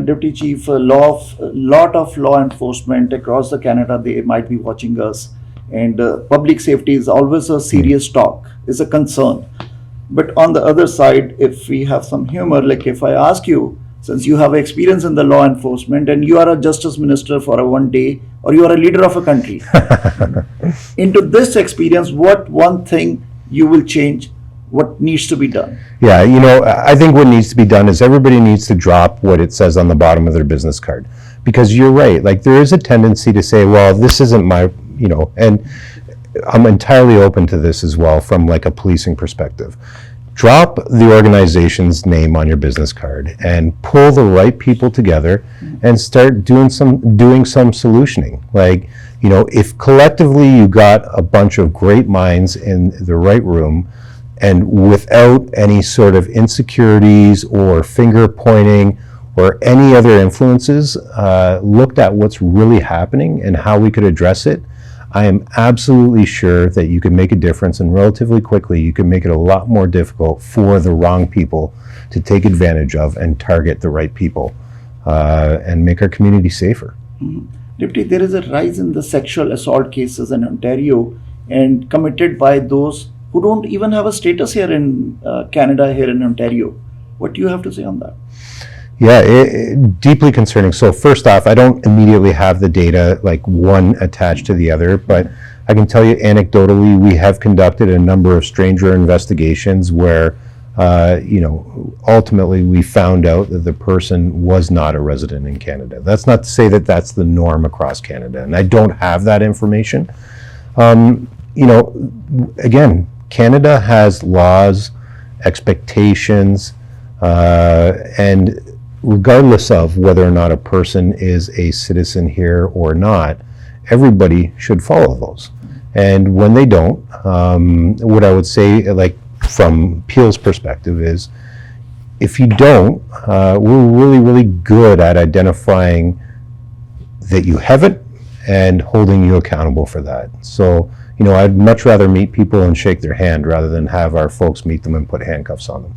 Deputy Chief, lot of law enforcement across the Canada, they might be watching us, and public safety is always a serious talk, is a concern. But on the other side, if we have some humor, like if I ask you, since you have experience in the law enforcement and you are a justice minister for a one day, or you are a leader of a country, into this experience, what one thing you will change? What needs to be done? Yeah, I think what needs to be done is everybody needs to drop what it says on the bottom of their business card. Because you're right, like there is a tendency to say, well, this isn't my, and I'm entirely open to this as well from like a policing perspective. Drop the organization's name on your business card and pull the right people together and start doing some solutioning. Like, if collectively you got a bunch of great minds in the right room and without any sort of insecurities or finger pointing or any other influences, looked at what's really happening and how we could address it, I am absolutely sure that you can make a difference, and relatively quickly you can make it a lot more difficult for the wrong people to take advantage of and target the right people and make our community safer. Mm-hmm. Deputy, there is a rise in the sexual assault cases in Ontario and committed by those who don't even have a status here in Canada, here in Ontario. What do you have to say on that? Yeah, deeply concerning. So first off, I don't immediately have the data like one attached to the other, but I can tell you anecdotally, we have conducted a number of stranger investigations where, ultimately we found out that the person was not a resident in Canada. That's not to say that that's the norm across Canada, and I don't have that information. Again, Canada has laws, expectations, and regardless of whether or not a person is a citizen here or not, everybody should follow those. And when they don't, what I would say, like from Peel's perspective, is if you don't, we're really, really good at identifying that you haven't and holding you accountable for that. So, I'd much rather meet people and shake their hand rather than have our folks meet them and put handcuffs on them.